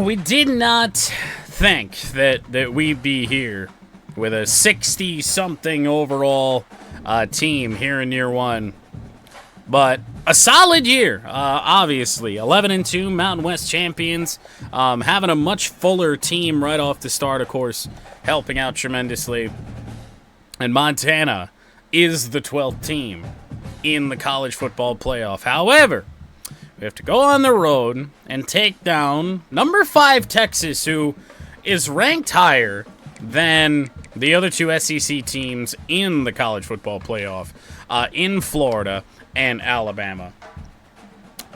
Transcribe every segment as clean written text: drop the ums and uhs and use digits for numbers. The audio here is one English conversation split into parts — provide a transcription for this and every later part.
we did not think that we'd be here with a 60-something overall team here in year one. But a solid year, obviously. 11-2 Mountain West champions. Having a much fuller team right off the start, of course, helping out tremendously. And Montana is the 12th team in the college football playoff. However, we have to go on the road and take down number 5 Texas, who is ranked higher than the other 2 SEC teams in the college football playoff, in Florida and Alabama.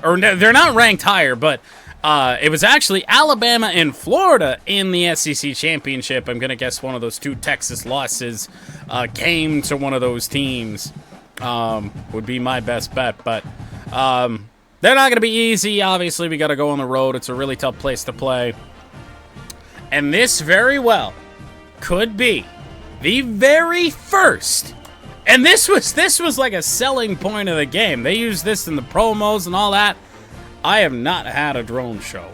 Or no, they're not ranked higher, but it was actually Alabama and Florida in the SEC championship. I'm going to guess one of those 2 Texas losses came to one of those teams, would be my best bet. But they're not going to be easy. Obviously, we got to go on the road. It's a really tough place to play. And this very well could be the very first. And this was like a selling point of the game. They used this in the promos and all that. I have not had a drone show,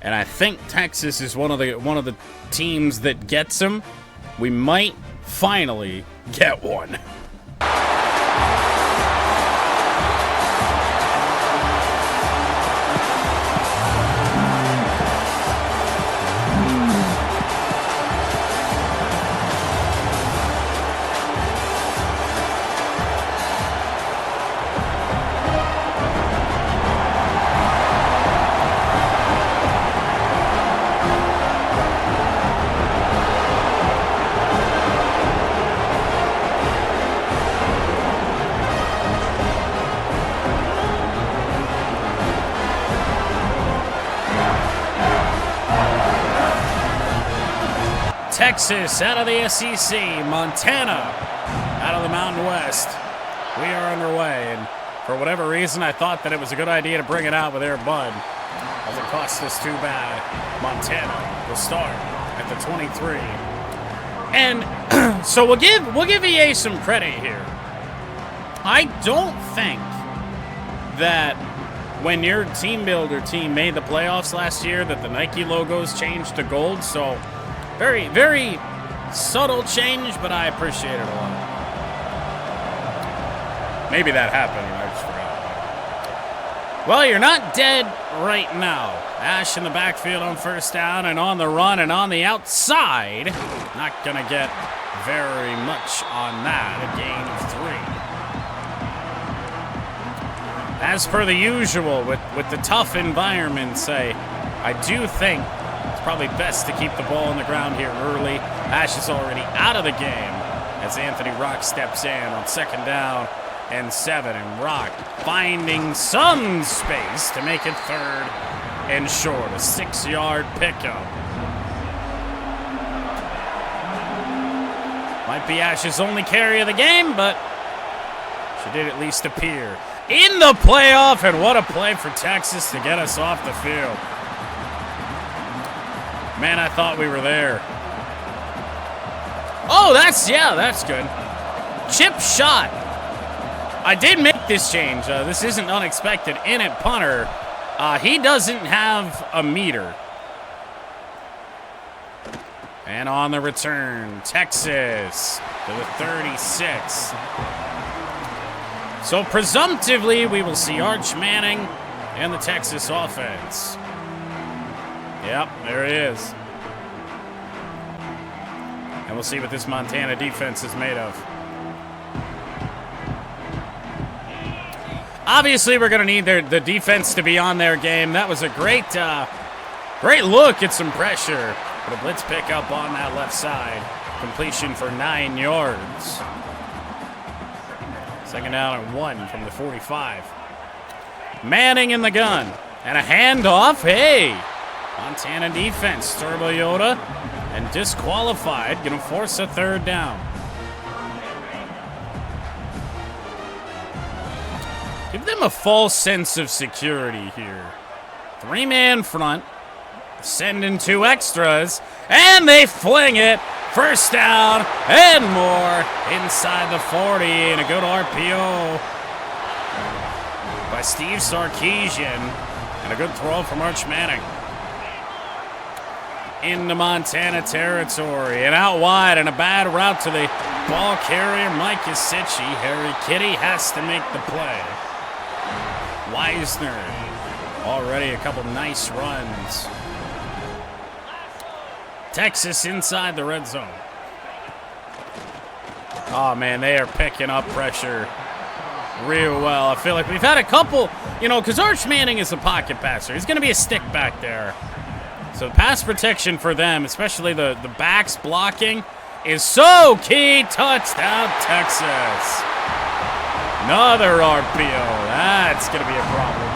and I think Texas is one of the teams that gets them. We might finally get one. Texas out of the SEC, Montana out of the Mountain West. We are underway, and for whatever reason, I thought that it was a good idea to bring it out with Air Bud, as it cost us too bad. Montana will start at the 23, and so we'll give EA some credit here. I don't think that when your team builder team made the playoffs last year that the Nike logos changed to gold, so. Very, very subtle change, but I appreciate it a lot. Maybe that happened, and I just forgot. Well, you're not dead right now. Ash in the backfield on first down and on the run and on the outside. Not going to get very much on that. A gain of 3. As per the usual, with the tough environments, I do think probably best to keep the ball on the ground here early. Ash is already out of the game as Anthony Rock steps in on 2nd down and 7. And Rock finding some space to make it 3rd and short. A 6-yard pickup. Might be Ash's only carry of the game, but she did at least appear in the playoff. And what a play for Texas to get us off the field. Man, I thought we were there. Oh, that's good. Chip shot. I did make this change. This isn't unexpected. In at punter, he doesn't have a meter. And on the return, Texas to the 36. So presumptively, we will see Arch Manning and the Texas offense. Yep, there he is. And we'll see what this Montana defense is made of. Obviously, we're going to need the defense to be on their game. That was a great look at some pressure. But a blitz pickup on that left side. Completion for 9 yards. 2nd down and 1 from the 45. Manning in the gun. And a handoff. Hey! Montana defense, Turbo Yoda, and disqualified. Going to force a 3rd down. Give them a false sense of security here. 3-man front. Sending 2 extras. And they fling it. 1st down and more inside the 40. And a good RPO by Steve Sarkisian. And a good throw from Arch Manning. into Montana territory. And out wide and a bad route to the ball carrier, Mike Yasichi. Harry Kitty has to make the play. Weisner, already a couple nice runs. Texas inside the red zone. Oh, man, they are picking up pressure real well. I feel like we've had a couple, you know, because Arch Manning is a pocket passer. He's going to be a stick back there. So pass protection for them, especially the backs blocking, is so key. Touchdown, Texas. Another RPO. That's going to be a problem.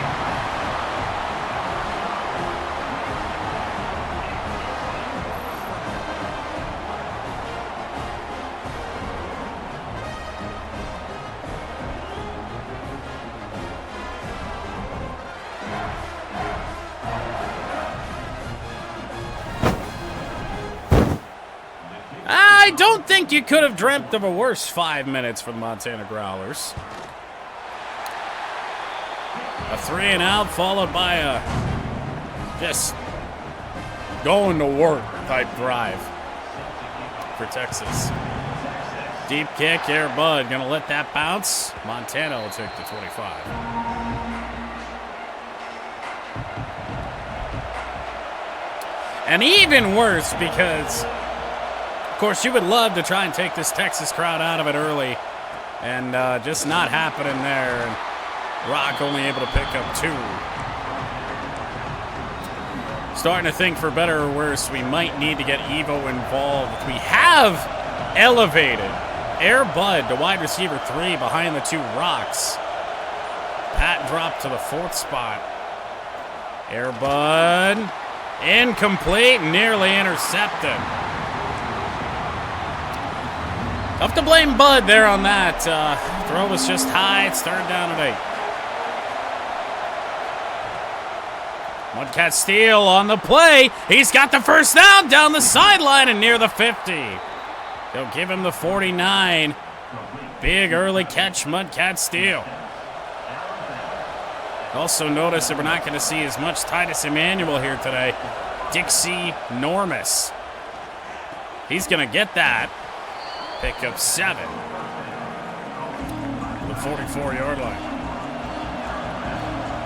I don't think you could have dreamt of a worse 5 minutes for the Montana Growlers. A 3-and-out followed by a just going to work type drive for Texas. Deep kick here, Bud. Gonna let that bounce. Montana will take the 25. And even worse because, of course, you would love to try and take this Texas crowd out of it early, and just not happening there. And Rock only able to pick up 2. Starting to think, for better or worse, we might need to get Evo involved. We have elevated Air Bud to wide receiver 3 behind the 2 Rocks. Pat dropped to the 4th spot. Air Bud incomplete, nearly intercepted. Tough to blame Bud there on that. Throw was just high. It's 3rd down and 8. Mudcat Steele on the play. He's got the first down the sideline and near the 50. They'll give him the 49. Big early catch, Mudcat Steele. Also notice that we're not going to see as much Titus Emmanuel here today. Dixie Normus. He's going to get that. Pick up 7. The 44-yard line.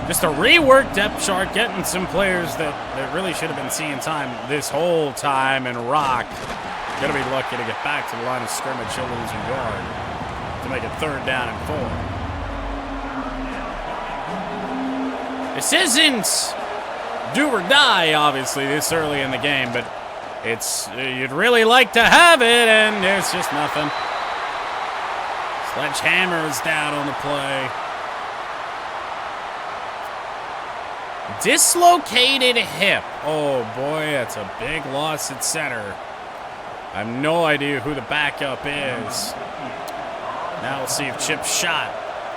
Just a reworked depth chart, getting some players that really should have been seeing time this whole time. And Rock going to be lucky to get back to the line of scrimmage. He'll lose a yard to make it 3rd down and 4. This isn't do or die, obviously, this early in the game, but it's you'd really like to have it, and there's just nothing. Sledgehammer is down on the play. Dislocated hip. Oh, boy, that's a big loss at center. I have no idea who the backup is. Now we'll see if Chip Schott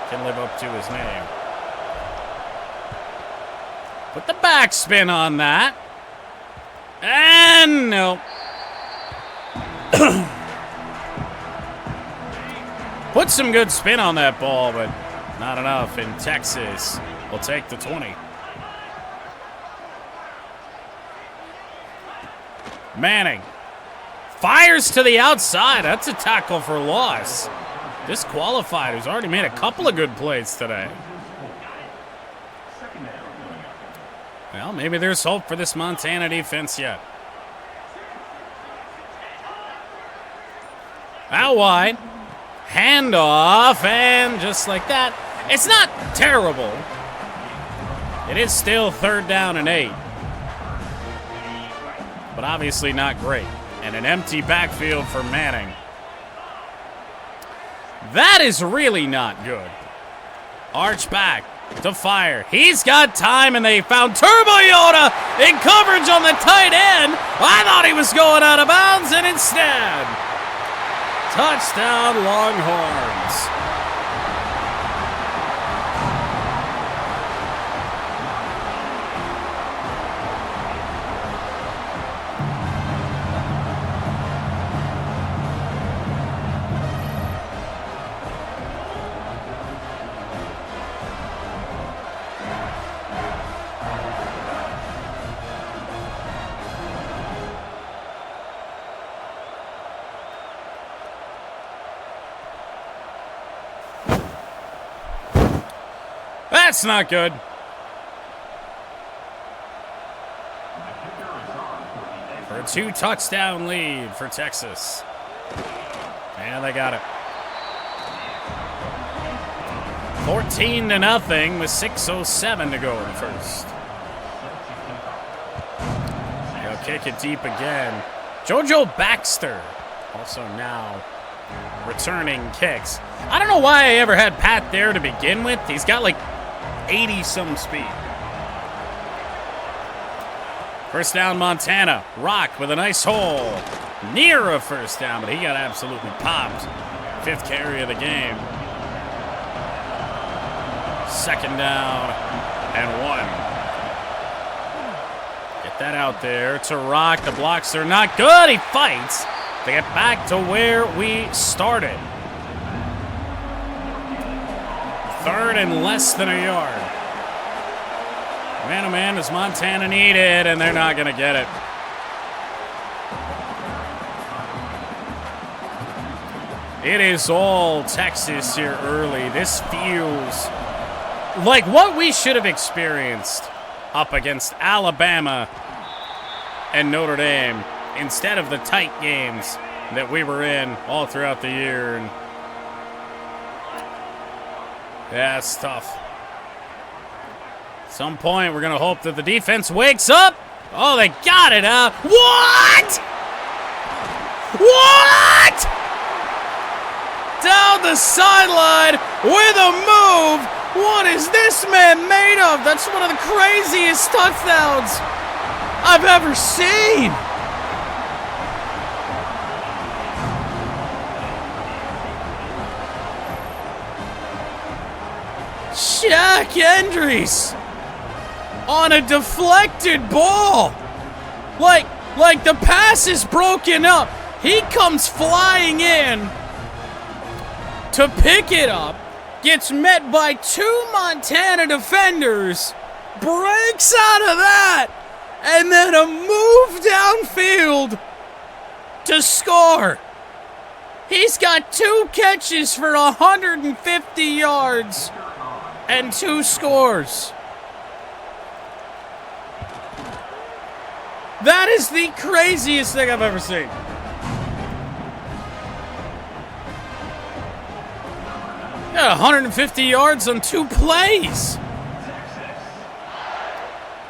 can live up to his name. Put the backspin on that. And no. Put some good spin on that ball, but not enough. And Texas will take the 20. Manning fires to the outside. That's a tackle for loss. Disqualified. He's already made a couple of good plays today. Well, maybe there's hope for this Montana defense yet. Out wide. Handoff, and just like that. It's not terrible. It is still 3rd down and 8. But obviously not great. And an empty backfield for Manning. That is really not good. Arch back to fire. He's got time, and they found Turbo Yoda in coverage on the tight end. I thought he was going out of bounds, and instead, touchdown Longhorns. That's not good. For a 2-touchdown lead for Texas. And they got it. 14-0 with 6:07 to go in the first. He'll kick it deep again. JoJo Baxter also now returning kicks. I don't know why I ever had Pat there to begin with. He's got like 80-some speed. First down, Montana. Rock with a nice hole. Near a first down, but he got absolutely popped. 5th carry of the game. Second down and 1. Get that out there to Rock. The blocks are not good. He fights to get back to where we started. 3rd and less than a yard. Man, oh man, does Montana need it, and they're not going to get it. It is all Texas here early. This feels like what we should have experienced up against Alabama and Notre Dame instead of the tight games that we were in all throughout the year. And yeah, it's tough. At some point, we're going to hope that the defense wakes up. Oh, they got it out. What? What? Down the sideline with a move. What is this man made of? That's one of the craziest touchdowns I've ever seen. Shaq Endries on a deflected ball. Like the pass is broken up. He comes flying in to pick it up, gets met by 2 Montana defenders, breaks out of that, and then a move downfield to score. He's got 2 catches for 150 yards and 2 scores. That is the craziest thing I've ever seen. Yeah, 150 yards on 2 plays.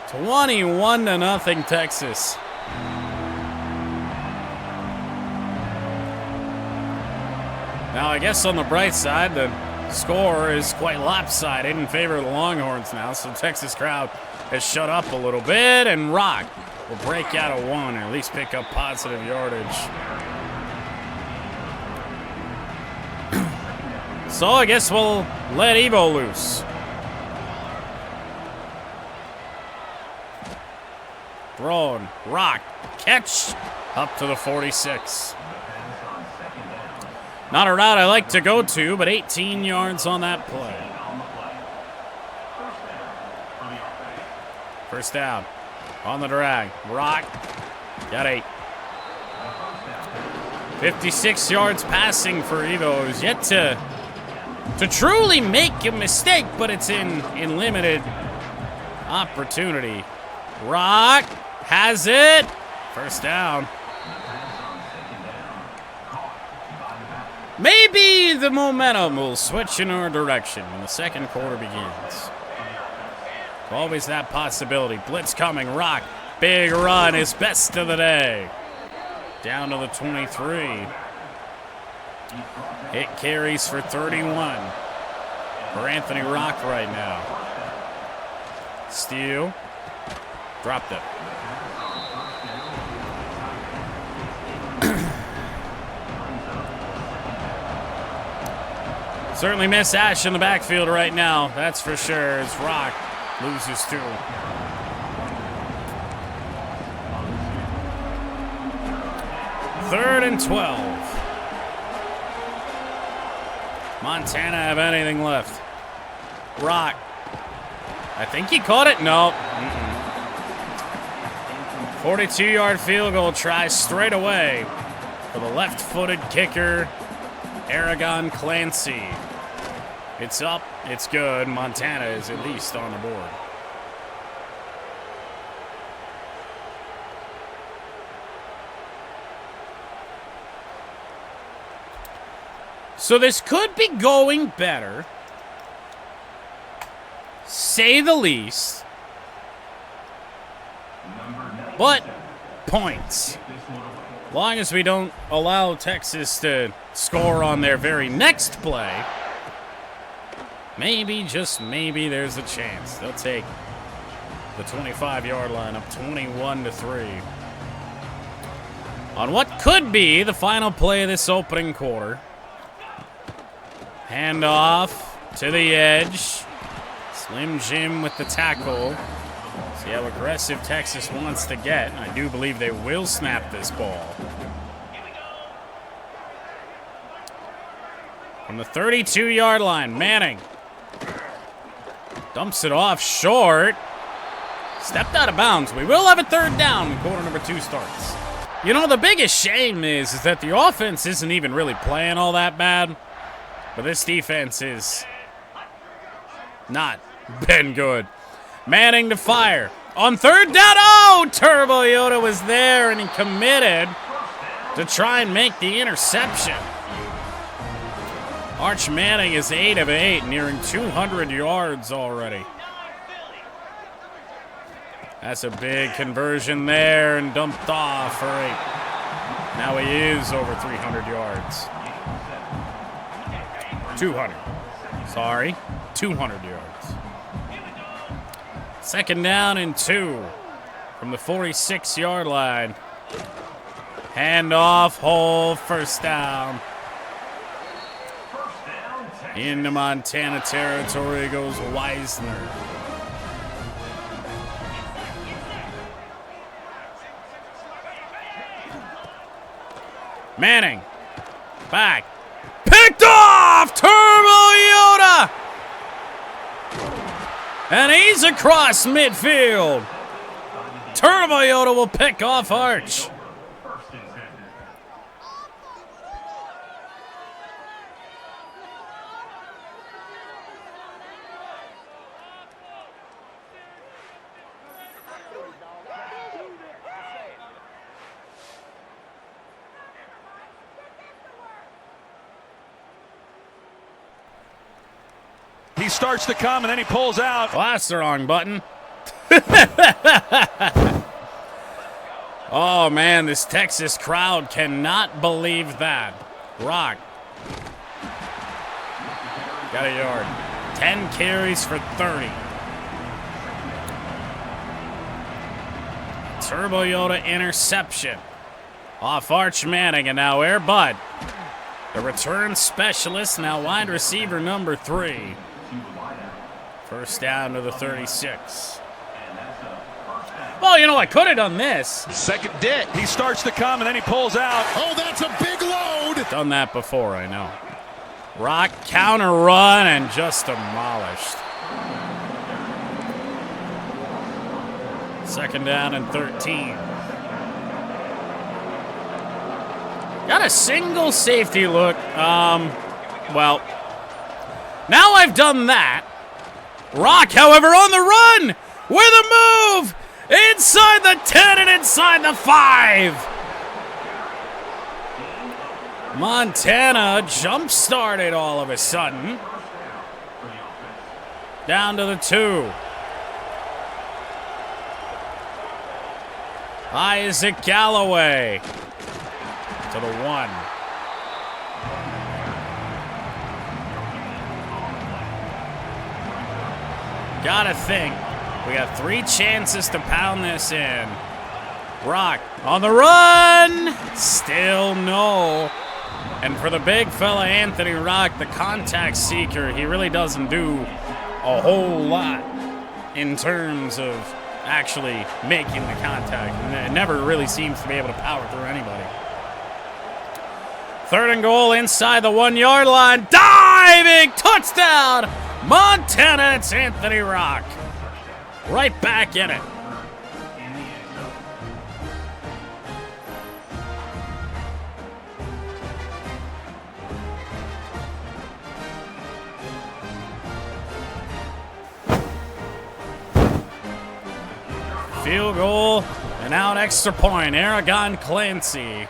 21-0 Texas. Now, I guess on the bright side, the score is quite lopsided in favor of the Longhorns now, so the Texas crowd has shut up a little bit, and Rock will break out of 1 or at least pick up positive yardage. So I guess we'll let Evo loose. Thrown, Rock, catch, up to the 46. Not a route I like to go to, but 18 yards on that play. First down, on the drag, Rock, got 8. 56 yards passing for Evo, who's yet to truly make a mistake, but it's in limited opportunity. Rock has it. First down. Maybe the momentum will switch in our direction when the second quarter begins. Always that possibility. Blitz coming. Rock. Big run. His best of the day. Down to the 23. It carries for 31 for Anthony Rock right now. Steal. Dropped it. Certainly miss Ash in the backfield right now. That's for sure. As Rock loses 2. Third and 12. Montana have anything left? Rock. I think he caught it. No. 42-yard field goal try straight away for the left-footed kicker, Aragon Clancy. It's up. It's good. Montana is at least on the board. So this could be going better, say the least, but points. As long as we don't allow Texas to score on their very next play, maybe, just maybe, there's a chance. They'll take the 25-yard line up 21-3. On what could be the final play of this opening quarter. Hand off to the edge. Slim Jim with the tackle. See how aggressive Texas wants to get. I do believe they will snap this ball. From the 32-yard line, Manning dumps it off short. Stepped out of bounds. We will have a third down when quarter number 2 starts. You know, the biggest shame is that the offense isn't even really playing all that bad. But this defense is not been good. Manning to fire. On third down, oh! Turbo Yoda was there and he committed to try and make the interception. Arch Manning is 8 of 8, nearing 200 yards already. That's a big conversion there and dumped off for 8. Now he is over 300 yards. 200. Sorry, 200 yards. Second down and 2 from the 46-yard line. Hand off, hole, first down. Into Montana territory goes Weisner. Manning, back. Picked off! Turbo Yoda! And he's across midfield. Turbo Yoda will pick off Arch. He starts to come, and then he pulls out. Well, that's the wrong button. Oh, man, this Texas crowd cannot believe that. Rock. Got a yard. 10 carries for 30. Turbo Yoda interception. Off Arch Manning, and now Air Bud. The return specialist, now wide receiver number 3. First down to the 36. Well, you know, I could have done this. Second dit. He starts to come, and then he pulls out. Oh, that's a big load. Done that before, I know. Rock counter run and just demolished. Second down and 13. Got a single safety look. Well, now I've done that. Rock, however, on the run with a move inside the 10 and inside the 5. Montana jump-started all of a sudden. Down to the 2. Isaac Galloway to the 1. Gotta think. We got 3 chances to pound this in. Rock on the run. Still no. And for the big fella, Anthony Rock, the contact seeker, he really doesn't do a whole lot in terms of actually making the contact. And it never really seems to be able to power through anybody. Third and goal inside the 1-yard line. Diving touchdown. Montana, it's Anthony Rock. Right back in it. Field goal and now an extra point. Aragon Clancy.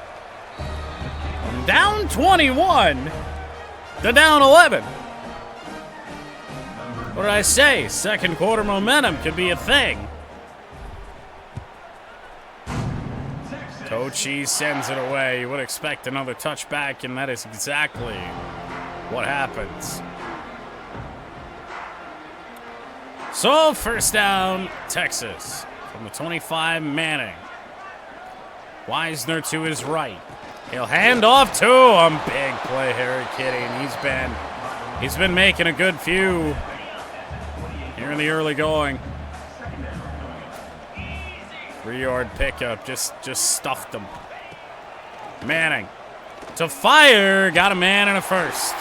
From down 21 to down 11. What did I say? Second quarter momentum could be a thing. Tochi sends it away. You would expect another touchback, and that is exactly what happens. So, first down, Texas. From the 25, Manning. Wisner to his right. He'll hand off to him. Big play, Harry Kidding. He's been making a good few here in the early going. 3-yard pickup, just stuffed him. Manning to fire, got a man and a first.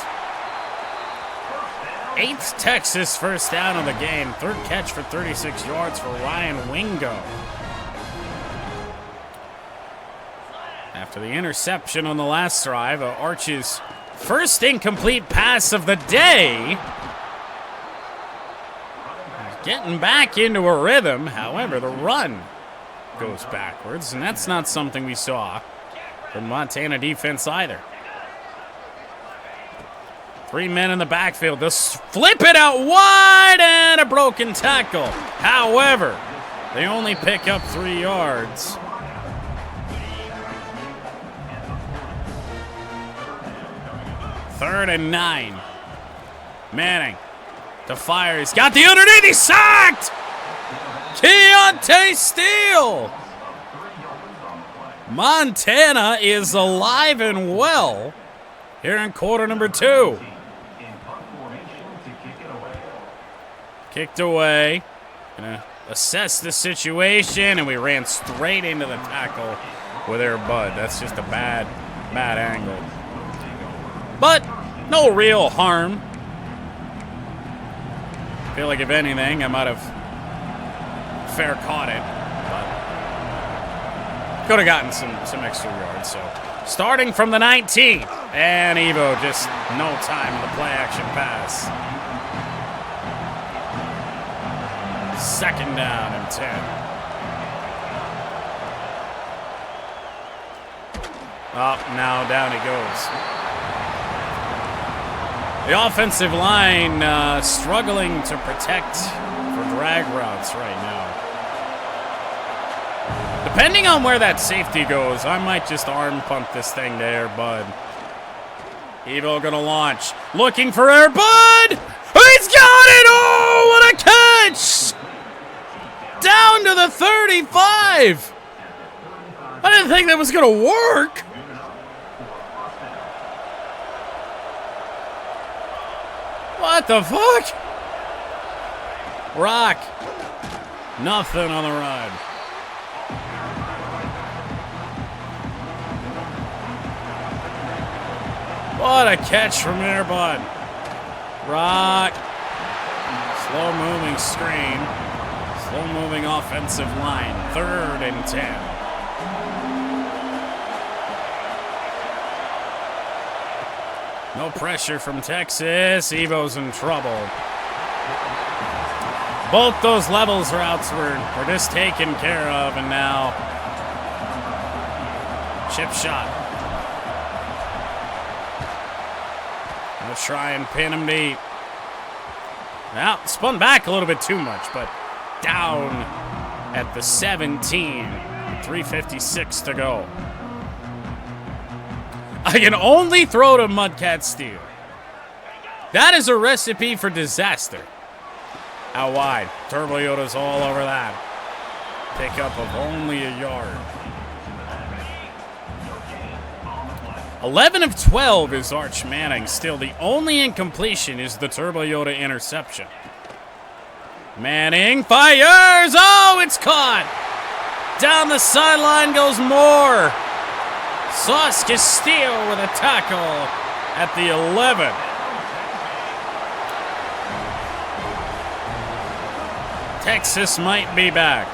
8th Texas first down of the game. Third catch for 36 yards for Ryan Wingo. After the interception on the last drive, Arch's first incomplete pass of the day. He's getting back into a rhythm. However, the run goes backwards, and that's not something we saw from Montana defense either. 3 men in the backfield. Just flip it out wide and a broken tackle. However, they only pick up 3 yards. Third and 9. Manning to fire. He's got the underneath. He's sacked. Keontae Steele. Montana is alive and well here in quarter number 2. Kicked away. Gonna assess the situation, and we ran straight into the tackle with Air Bud. That's just a bad angle. But no real harm. I feel like if anything, I might have fair caught it, but could have gotten some extra yards. So starting from the 19, and Evo just no time in the play action pass. Second down and 10. Oh, now down he goes. The offensive line struggling to protect for drag routes right now. Depending on where that safety goes, I might just arm punt this thing to Air Bud. Evo gonna launch. Looking for Air Bud! He's got it! Oh, what a catch! Down to the 35! I didn't think that was gonna work. What the fuck? Rock. Nothing on the run. What a catch from Air Bud. Rock. Slow moving screen. Slow moving offensive line. 3rd and 10. No pressure from Texas. Evo's in trouble. Both those levels routes were just taken care of, and now chip shot. Gonna try and pin him deep. Now, spun back a little bit too much, but down at the 17. 3:56 to go. I can only throw to Mudcat Steel. That is a recipe for disaster. Out wide. Turbo Yoda's all over that. Pickup of only a yard. 11 of 12 is Arch Manning. Still, the only incompletion is the Turbo Yoda interception. Manning fires! Oh, it's caught! Down the sideline goes Moore. Sauce Castillo with a tackle at the 11. Texas might be back.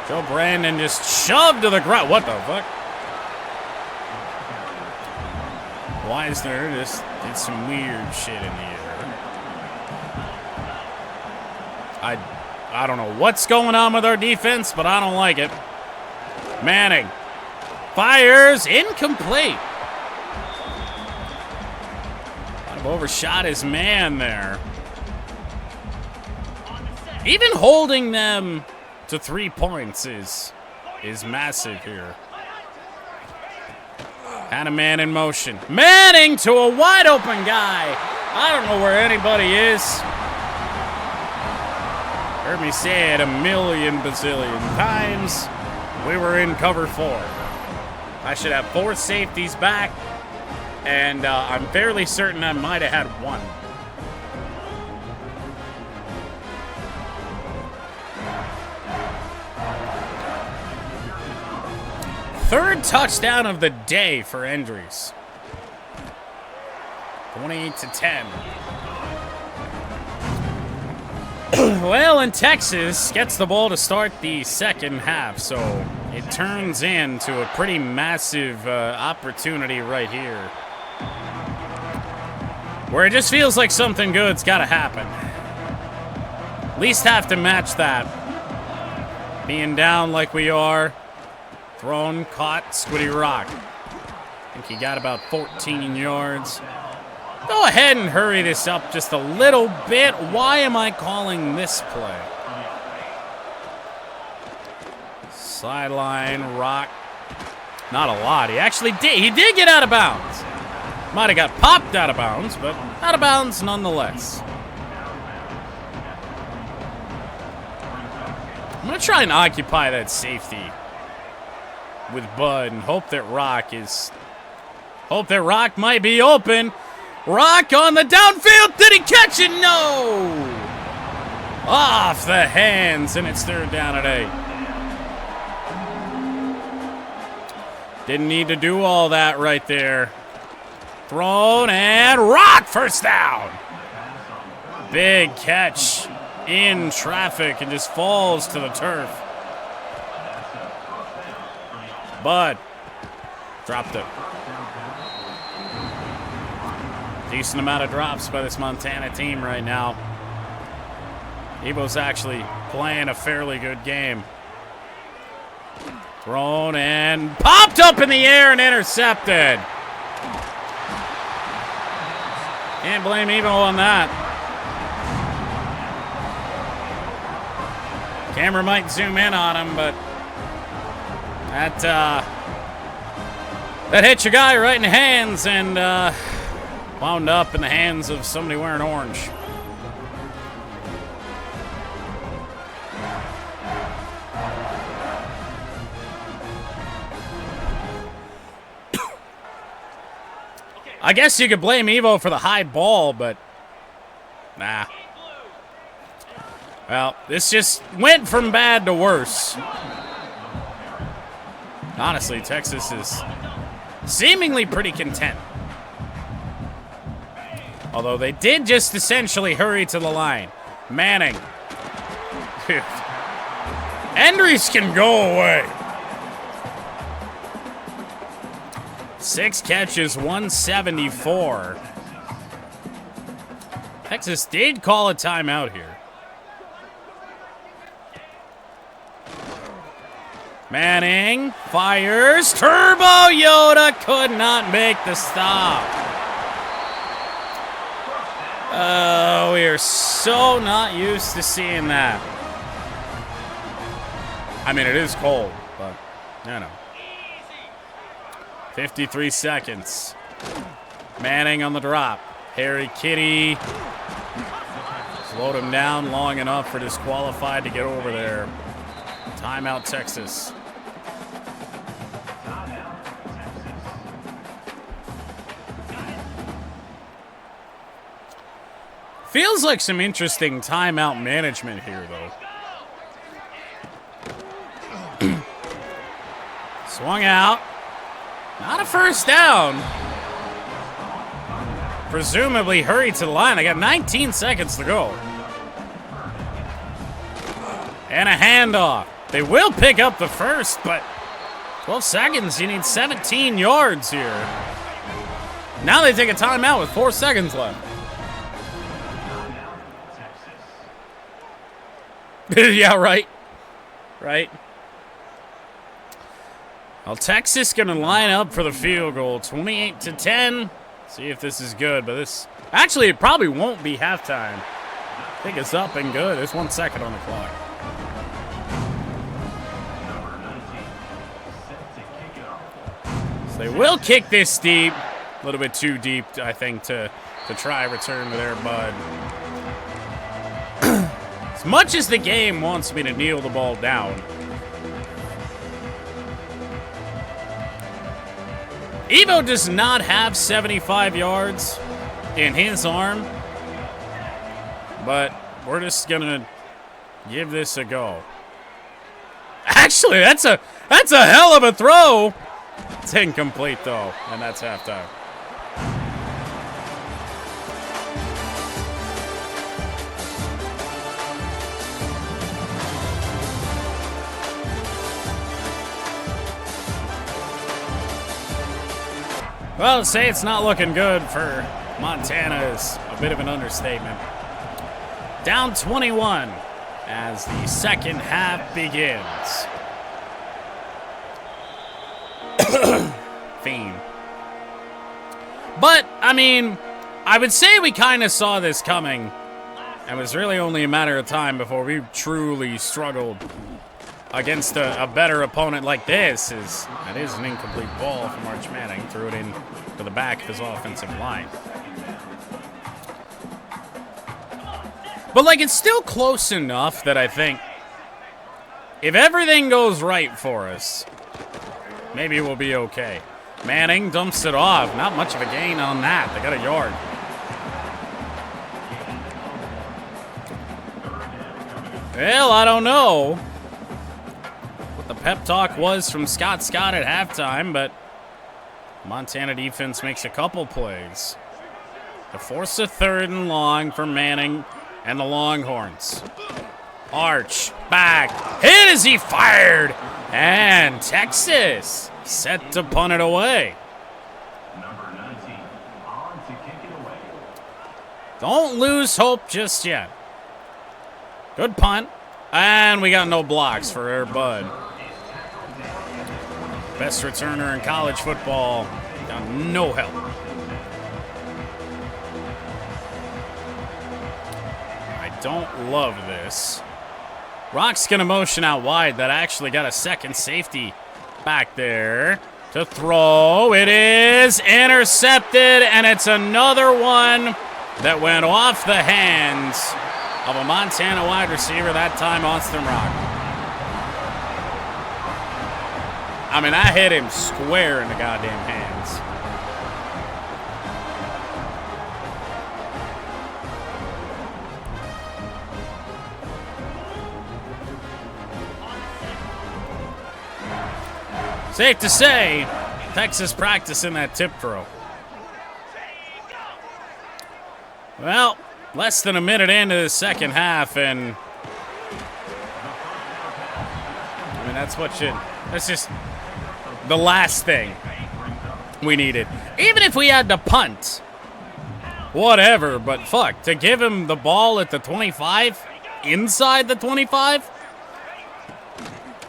Joe Brandon just shoved to the ground. What the fuck? Wisner just did some weird shit in the air. I don't know what's going on with our defense, but I don't like it. Manning fires, incomplete. Kind of overshot his man there. Even holding them to 3 points is massive here. And a man in motion. Manning to a wide open guy. I don't know where anybody is. Heard me say it a million bazillion times. We were in cover 4. I should have 4 safeties back, and I'm fairly certain I might have had 1. Third touchdown of the day for Endries. 28-10. Well, and Texas gets the ball to start the second half, so it turns into a pretty massive opportunity right here, where it just feels like something good's got to happen. At least have to match that. Being down like we are. Thrown, caught, Squiddy Rock. I think he got about 14 yards. Go ahead and hurry this up just a little bit. Why am I calling this play? Sideline, Rock. Not a lot. He actually did. He did get out of bounds. Might have got popped out of bounds, but out of bounds nonetheless. I'm going to try and occupy that safety with Bud and hope that Rock might be open. Rock on the downfield. Did he catch it? No! Off the hands, and it's third down and 8. Didn't need to do all that right there. Thrown, and Rock first down. Big catch in traffic and just falls to the turf. Bud dropped it. Decent amount of drops by this Montana team right now. Evo's actually playing a fairly good game. Thrown and popped up in the air and intercepted. Can't blame Evo on that. Camera might zoom in on him, but that hit your guy right in the hands and wound up in the hands of somebody wearing orange. I guess you could blame Evo for the high ball, but nah. Well, this just went from bad to worse. Honestly, Texas is seemingly pretty content. Although they did just essentially hurry to the line. Manning. Dude. Endries can go away. 6 catches, 174. Texas did call a timeout here. Manning fires. Turbo Yoda could not make the stop. Oh, we are so not used to seeing that. I mean, it is cold, but, you know. 53 seconds. Manning on the drop. Harry Kitty. Slowed him down long enough for disqualified to get over there. Timeout, Texas. Feels like some interesting timeout management here, though. Swung out. Not a first down. Presumably hurried to the line. They got 19 seconds to go. And a handoff. They will pick up the first, but 12 seconds. You need 17 yards here. Now they take a timeout with 4 seconds left. Yeah, right. Right. Well, Texas going to line up for the field goal. 28-10. See if this is good, but this... Actually, it probably won't be halftime. I think it's up and good. There's 1 second on the clock. So they will kick this deep. A little bit too deep, I think, to try return to their bud. As much as the game wants me to kneel the ball down, Evo does not have 75 yards in his arm, but we're just gonna give this a go. Actually, that's a hell of a throw. It's incomplete though, and that's halftime. Well, to say it's not looking good for Montana is a bit of an understatement. Down 21 as the second half begins. Fiend. But, I mean, I would say we kind of saw this coming. It was really only a matter of time before we truly struggled against a better opponent like this. That is an incomplete ball from Arch Manning. Threw it in to the back of his offensive line. But, like, it's still close enough that I think if everything goes right for us, maybe we'll be okay. Manning dumps it off. Not much of a gain on that. They got a yard. Well, I don't know what the pep talk was from Scott at halftime, but Montana defense makes a couple plays to force a 3rd and long for Manning and the Longhorns. Arch, back, hit as he fired, and Texas set to punt it away. Number 19 on to kick it away. Don't lose hope just yet. Good punt, and we got no blocks for our bud. Best returner in college football, got no help. I don't love this. Rock's gonna motion out wide. That actually got a second safety back there to throw. It is intercepted, and it's another one that went off the hands of a Montana wide receiver, that time Austin Rock. I mean, I hit him square in the goddamn hands. Safe to say, Texas practicing that tip throw. Well, less than a minute into the second half, and I mean, that's just the last thing we needed. Even if we had to punt, whatever, but fuck, to give him the ball at the 25, inside the 25,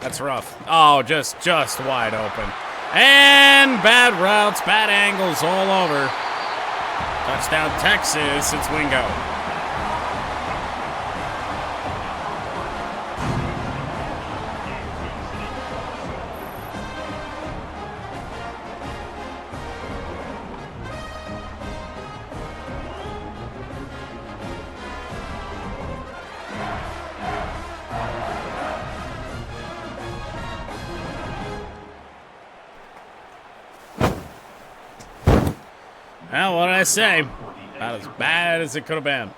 that's rough. Oh, just wide open. And bad routes, bad angles all over. Touchdown Texas, it's Wingo. Well, what did I say? About as bad as it could have been.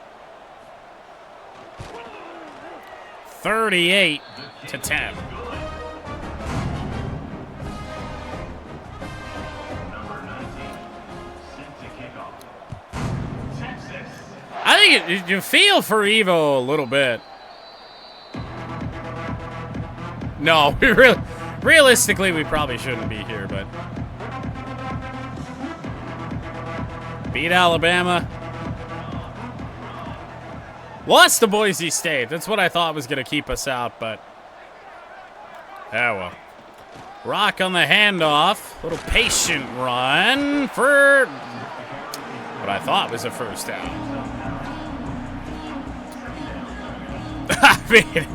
38-10. I think you feel for Evo a little bit. No, realistically, we probably shouldn't be here, but beat Alabama. Lost to Boise State. That's what I thought was going to keep us out, but... well. Rock on the handoff. Little patient run for what I thought was a first down. I mean,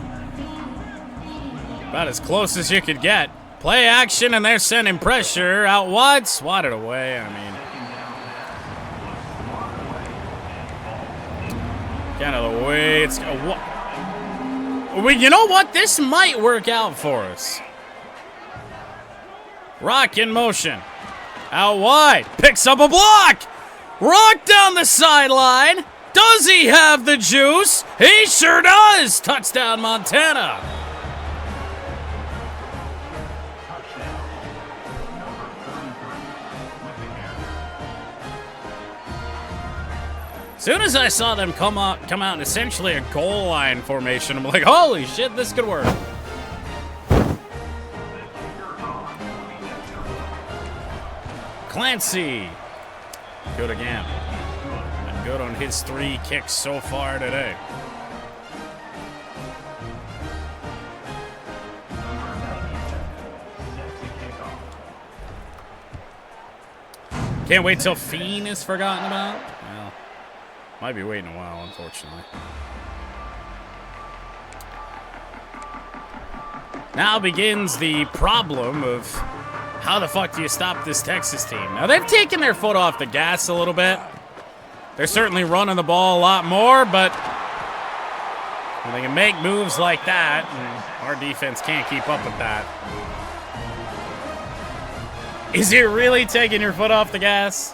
about as close as you could get. Play action, and they're sending pressure out wide. Swatted away, I mean. Kind of the way it's... well, you know what? This might work out for us. Rock in motion. Out wide. Picks up a block. Rock down the sideline. Does he have the juice? He sure does. Touchdown, Montana. As soon as I saw them come out in essentially a goal line formation, I'm like, holy shit, this could work. Clancy. Good again. And good on his 3 kicks so far today. Can't wait till Fiend is forgotten about. Well, might be waiting a while, unfortunately. Now begins the problem of how the fuck do you stop this Texas team? Now, they've taken their foot off the gas a little bit. They're certainly running the ball a lot more, but when they can make moves like that, and our defense can't keep up with that. Is it really taking your foot off the gas?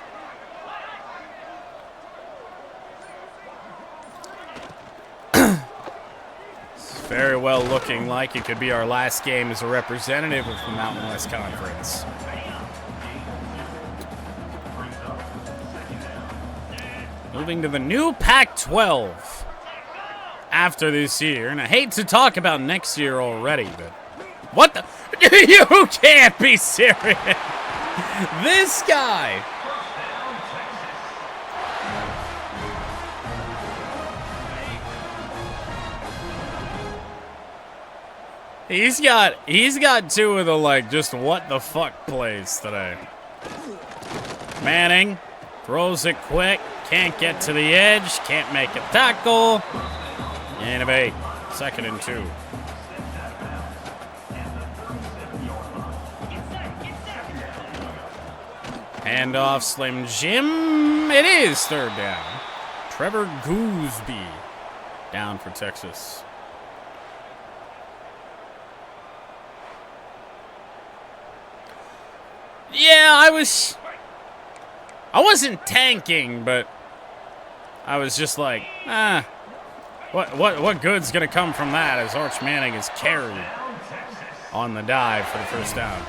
It's very well looking like it could be our last game as a representative of the Mountain West Conference. Moving to the new Pac-12 after this year. And I hate to talk about next year already, but what the? You can't be serious. This guy. He's got 2 of the, like, just what the fuck plays today. Manning throws it quick, can't get to the edge, can't make a tackle. And a 2nd and 2. Handoff, Slim Jim. It is 3rd down. Trevor Gooseby down for Texas. Yeah, I wasn't tanking, but I was just like, what good's gonna come from that as Arch Manning is carried on the dive for the first down.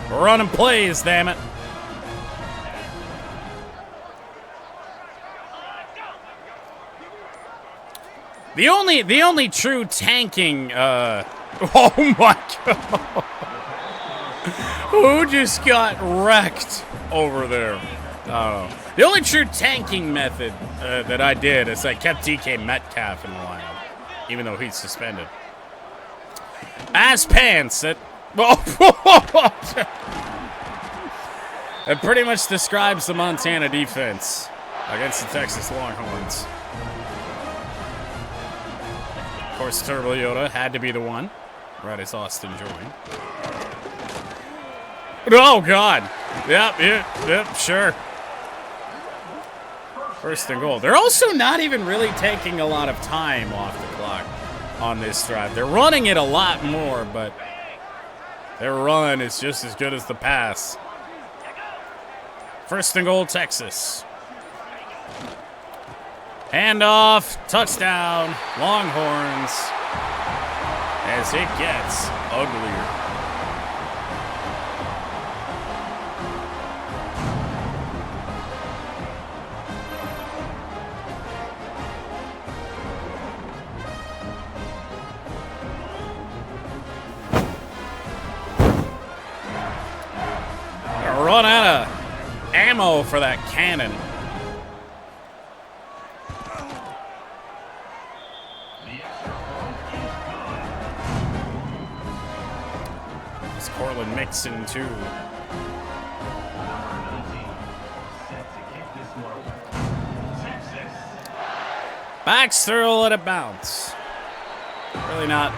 We're running plays, damn it. The only true tanking, oh my god. Who just got wrecked over there? I don't know. The only true tanking method that I did is I kept DK Metcalf in the lineup, even though he's suspended. Ass pants. That pretty much describes the Montana defense against the Texas Longhorns. Of course, Turbo Yoda had to be the one, right as Austin joined. Oh, God. Yep, sure. 1st and goal. They're also not even really taking a lot of time off the clock on this drive. They're running it a lot more, but their run is just as good as the pass. 1st and goal, Texas. Handoff, touchdown, Longhorns, as it gets uglier. Run out of ammo for that cannon. It's Cortland Mixon, too. Number 19, set to kick this one away. Texas. Backs through, let it bounce. Really not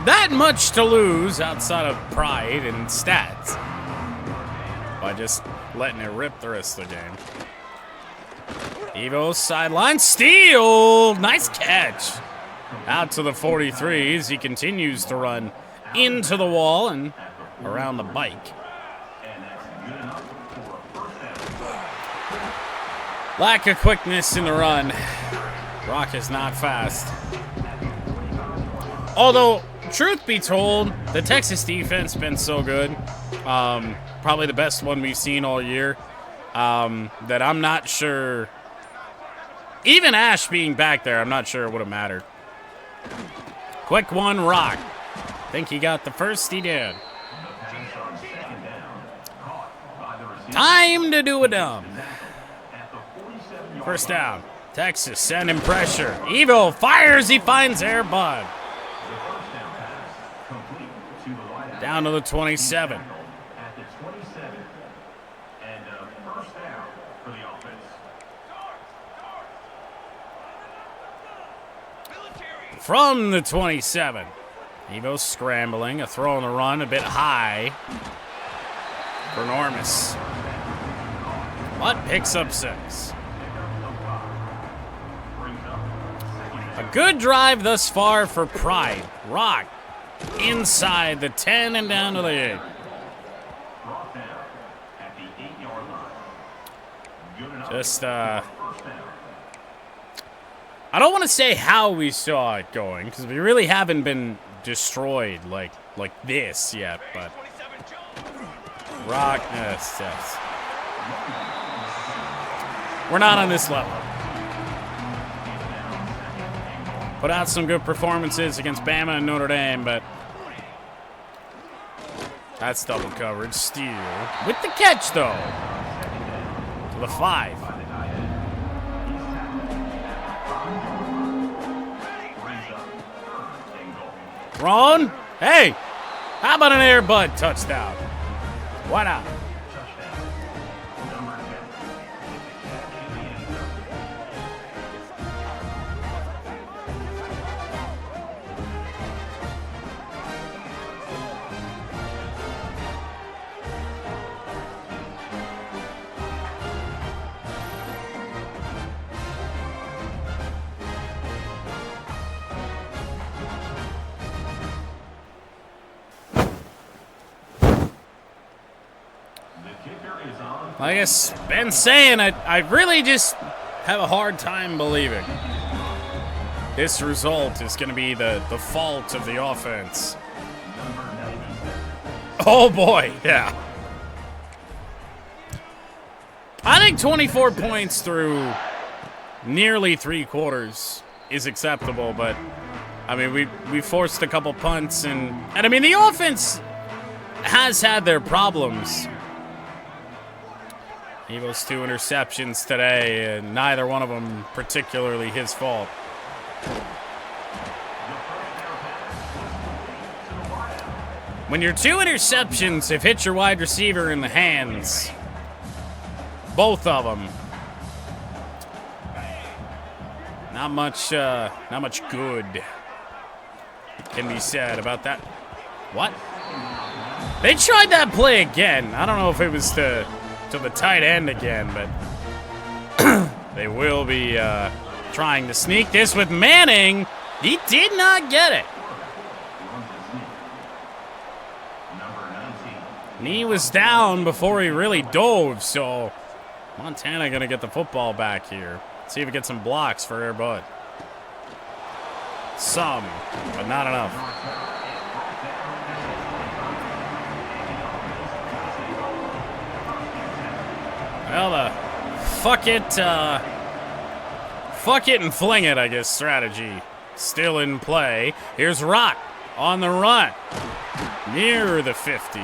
that much to lose outside of pride and stats by just letting it rip the rest of the game. Evo sideline steal. Nice catch. Out to the 43s. He continues to run into the wall and around the bike. And that's good enough for a first down. Lack of quickness in the run. Rock is not fast. Although, truth be told, the Texas defense been so good. Probably the best one we've seen all year. That I'm not sure. Even Ash being back there, I'm not sure it would have mattered. Quick one, Rock. Think he got the first, he did. Time to do a dumb. First down. Texas sending pressure. Evo fires, he finds Air Bud. Down to the 27. At the 27. And first down for the offense. From the 27. Evo scrambling, a throw on the run, a bit high for Enormous. But picks up 6. A good drive thus far for Pride. Rock inside the 10 and down to the 8. Brought down at the 8-yard line. Good enough. Just, First down. I don't want to say how we saw it going, because we really haven't been destroyed like this yet, but Rock, yes. We're not on this level. Put out some good performances against Bama and Notre Dame, but that's double coverage. Steal with the catch, though. To the 5. Thrown. Hey, how about an Air Bud touchdown? Why not? Like I've been saying, I really just have a hard time believing this result is going to be the fault of the offense. Oh boy, yeah. I think 24 points through nearly 3 quarters is acceptable, but I mean we forced a couple punts and I mean the offense has had their problems. Evo's 2 interceptions today, and neither one of them particularly his fault. When your 2 interceptions have hit your wide receiver in the hands, both of them, not much good can be said about that. What? They tried that play again. I don't know if it was to the tight end again, but they will be trying to sneak this with Manning. He did not get it. Knee was down before he really dove, so Montana going to get the football back here. See if we get some blocks for Air Bud. Some, but not enough. Well, the fuck it and fling it, I guess, strategy still in play. Here's Rock on the run. Near the 50.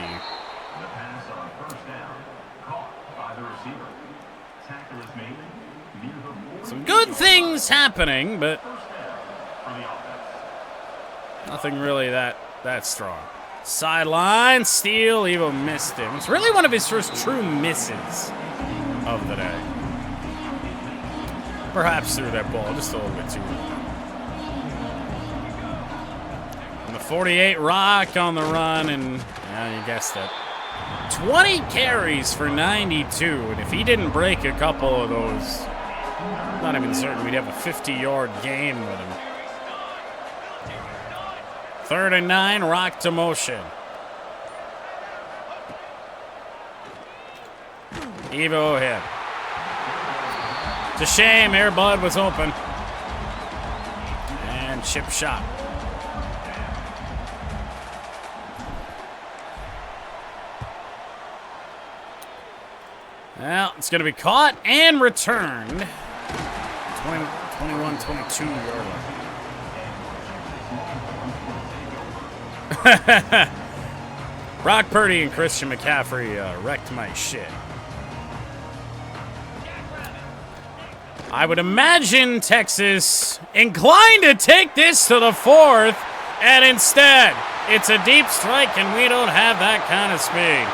Some good things happening, but nothing really that strong. Sideline, steal, Evo missed him. It's really one of his first true misses of the day. Perhaps threw that ball just a little bit too low. And the 48 Rock on the run, and yeah, you guessed it. 20 carries for 92, and if he didn't break a couple of those, I'm not even certain we'd have a 50-yard game with him. 3rd and 9, Rock to motion. Evo hit. It's a shame, Airbud was open. And chip shot. Well, it's going to be caught and returned. 21-22 yard line. Brock Purdy and Christian McCaffrey wrecked my shit. I would imagine Texas inclined to take this to the 4th, and instead, it's a deep strike, and we don't have that kind of speed.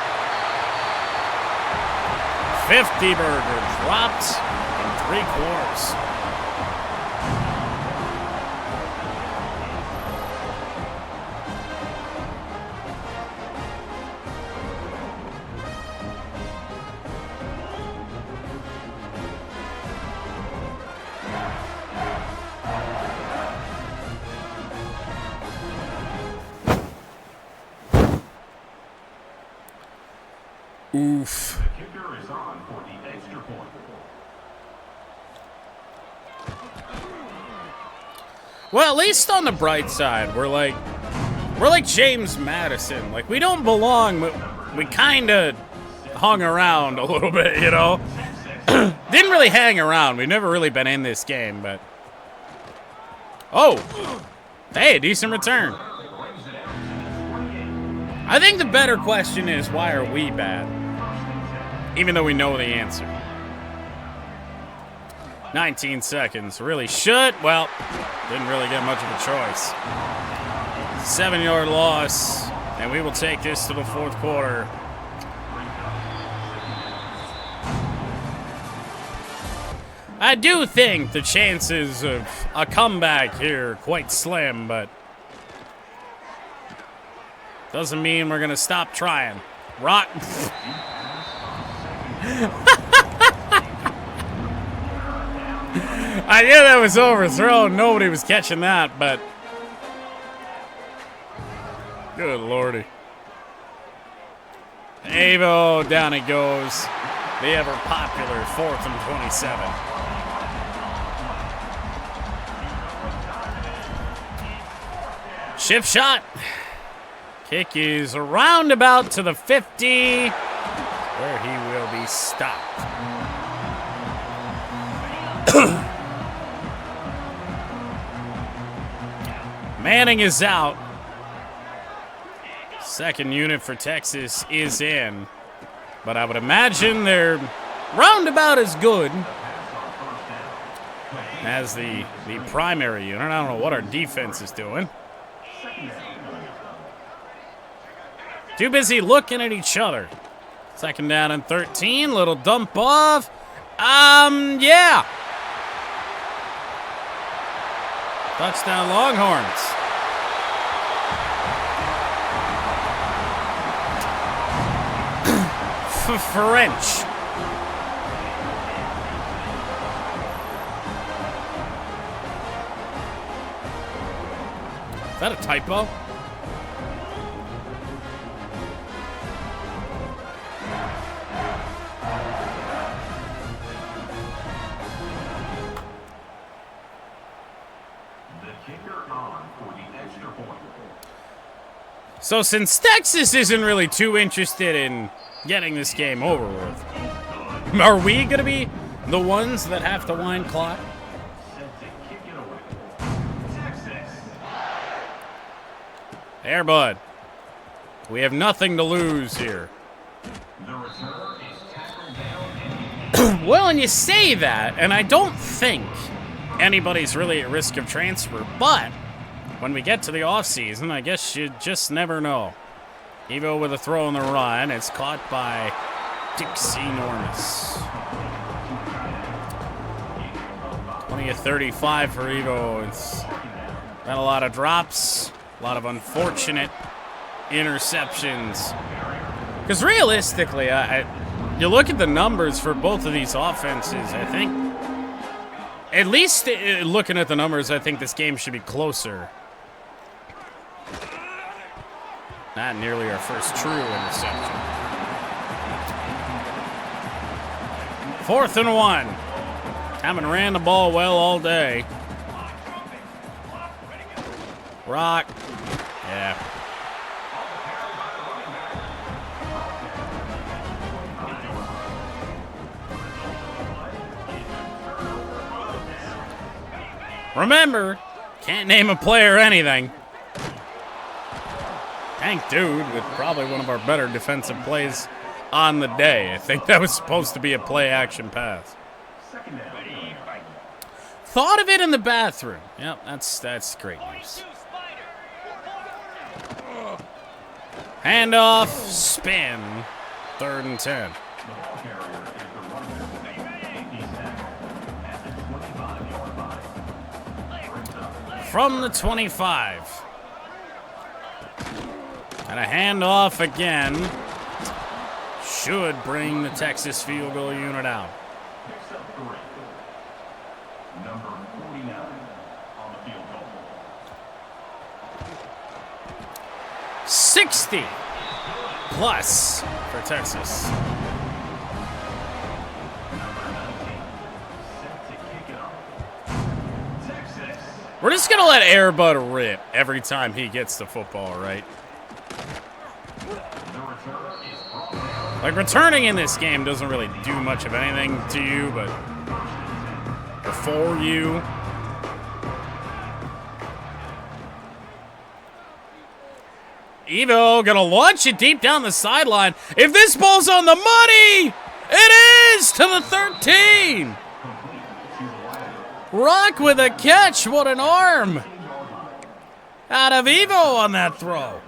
50 burger dropped in 3 quarters. Oof. The kicker is on for the extra point. Well, at least on the bright side, we're like James Madison. Like, we don't belong, but we kind of hung around a little bit, you know? Didn't really hang around. We've never really been in this game, but... Oh! Hey, a decent return. I think the better question is, why are we bad? Even though we know the answer. 19 seconds. Really should. Well, didn't really get much of a choice. 7-yard loss, and we will take this to the 4th quarter. I do think the chances of a comeback here are quite slim, but doesn't mean we're going to stop trying. Rock. I knew that was overthrown. Nobody was catching that, but good lordy. Avo, down it goes. The ever popular 4th and 27. Shift shot. Kick is roundabout to the 50, where he will be stopped. Manning is out. Second unit for Texas is in. But I would imagine they're roundabout as good as the primary unit. I don't know what our defense is doing. Too busy looking at each other. 2nd down and 13. Little dump off. Yeah. Touchdown Longhorns. French. Is that a typo? So since Texas isn't really too interested in getting this game over with, are we going to be the ones that have to wind clock? There, bud. We have nothing to lose here. Well, and you say that, and I don't think anybody's really at risk of transfer, but when we get to the offseason, I guess you just never know. Evo with a throw on the run. It's caught by Dixie Normus. 20-35 for Evo. It's got a lot of drops, a lot of unfortunate interceptions. Because realistically, you look at the numbers for both of these offenses, I think, at least looking at the numbers, I think this game should be closer. Not nearly our first true interception. 4th and 1. Haven't ran the ball well all day. Rock. Yeah. Remember, can't name a player or anything. Tank Dude with probably one of our better defensive plays on the day. I think that was supposed to be a play-action pass. Thought of it in the bathroom. Yep, that's great news. Handoff, spin, 3rd and 10. From the 25. And a handoff again. Should bring the Texas field goal unit out. Number 49 on the field goal. 60 plus for Texas. We're just going to let Airbud rip every time he gets the football, right? Like, returning in this game doesn't really do much of anything to you, but or for you. Evo gonna launch it deep down the sideline. If this ball's on the money, it is to the 13. Rock with a catch. What an arm out of Evo on that throw.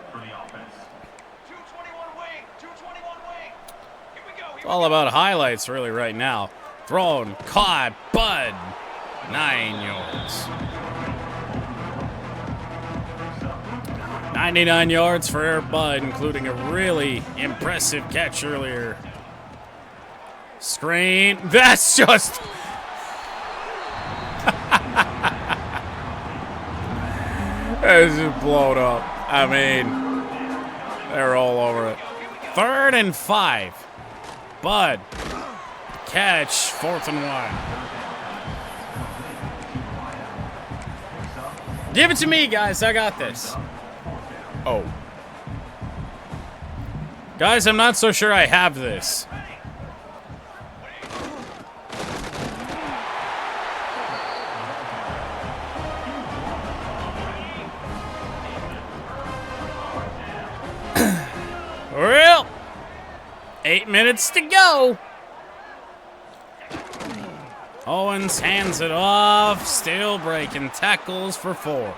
It's all about highlights really right now. Thrown, caught, Bud, 9 yards. 99 yards for Air Bud, including a really impressive catch earlier. Screen, that's just... It's just blown up. I mean, they're all over it. 3rd and 5. Bud. Catch. 4th and 1. Give it to me, guys. I got this. Oh. Guys, I'm not so sure I have this. Well, 8 minutes to go. Owens hands it off, still breaking tackles for 4.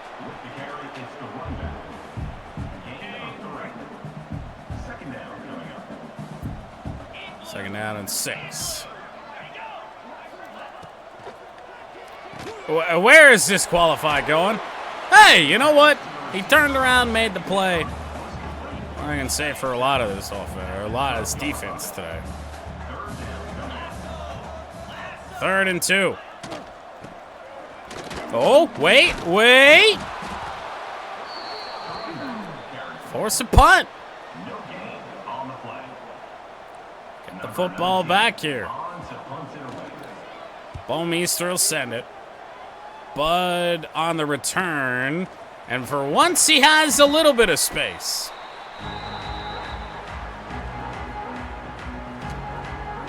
Second down and 6. Where is this qualified going? Hey, you know what? He turned around, made the play. I can say for a lot of this offense, or a lot of this defense today. 3rd and 2. Oh, wait. Force a punt. Get the football back here. Bowmeister will send it. Bud on the return. And for once, he has a little bit of space.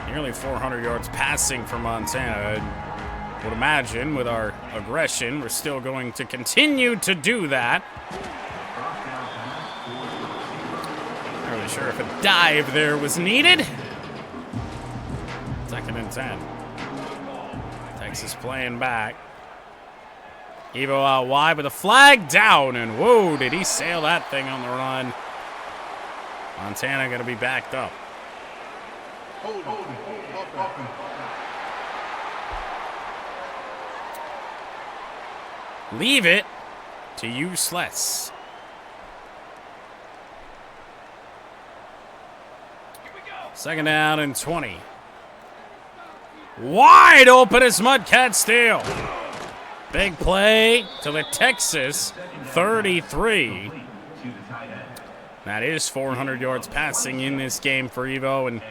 Nearly 400 yards passing for Montana. I would imagine with our aggression, we're still going to continue to do that. Not really sure if a dive there was needed. 2nd and 10. Texas playing back. Evo out wide with a flag down, and whoa, did he sail that thing on the run. Montana going to be backed up. Leave it to useless. Second down and 20. Wide open as Mudcat Steele. Big play to the Texas 33. That is 400 yards passing in this game for Evo, and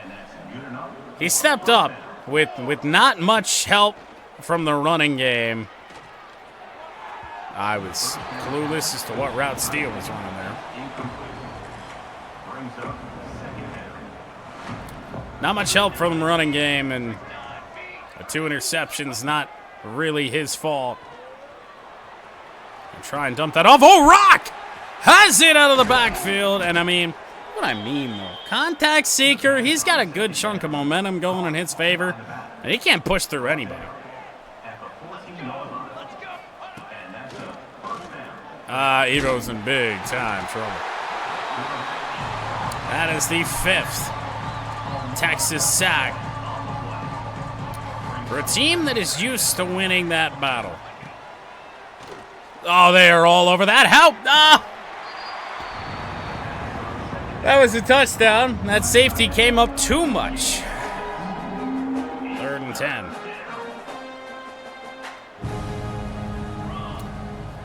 he stepped up with not much help from the running game. I was clueless as to what route Steele was running there. Not much help from the running game, and 2 interceptions, not really his fault. And try and dump that off. Oh, Rock has it out of the backfield. And I mean, what I mean, though, contact seeker, he's got a good chunk of momentum going in his favor, and he can't push through anybody. Evo's in big time trouble. That is the 5th Texas sack for a team that is used to winning that battle. Oh, they are all over that. Help! Ah! That was a touchdown. That safety came up too much. 3rd and 10.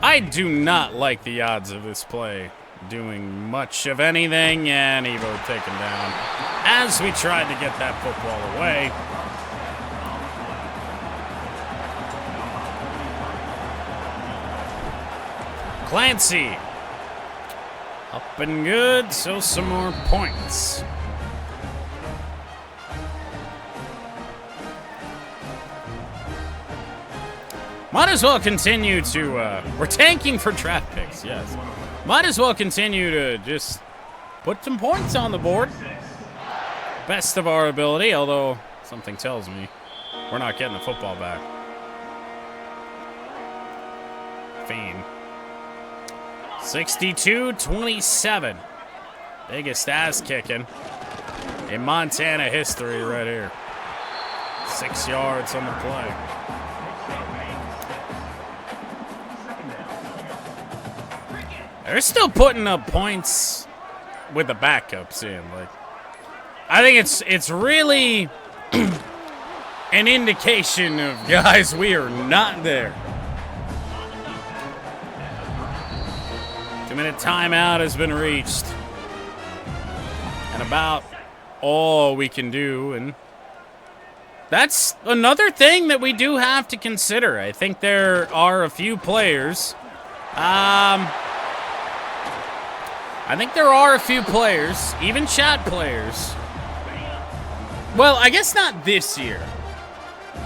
I do not like the odds of this play doing much of anything, and Evo taken down as we tried to get that football away. Clancy up and good, so some more points. Might as well continue to, we're tanking for draft picks, yes. Might as well continue to just put some points on the board. Best of our ability, although something tells me we're not getting the football back. Fiend. 62-27. Biggest ass kicking in Montana history right here. 6 yards on the play. They're still putting up points with the backups in. Like, I think it's really an indication of, guys, we are not there. 2-minute timeout has been reached. And about all we can do. And that's another thing that we do have to consider. I think there are a few players. I think there are a few players, even chat players. Well, I guess not this year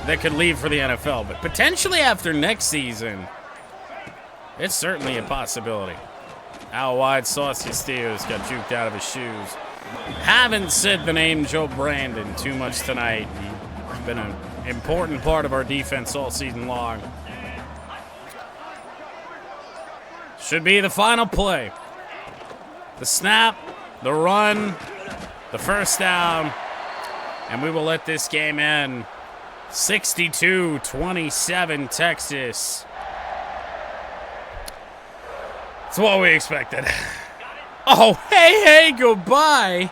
that could leave for the NFL, but potentially after next season, it's certainly a possibility. Out wide, Saucy Steers got juked out of his shoes. Haven't said the name Joe Brandon too much tonight. He's been an important part of our defense all season long. Should be the final play. The snap, the run, the first down, and we will let this game end. 62-27 Texas. It's what we expected. Oh, hey, goodbye.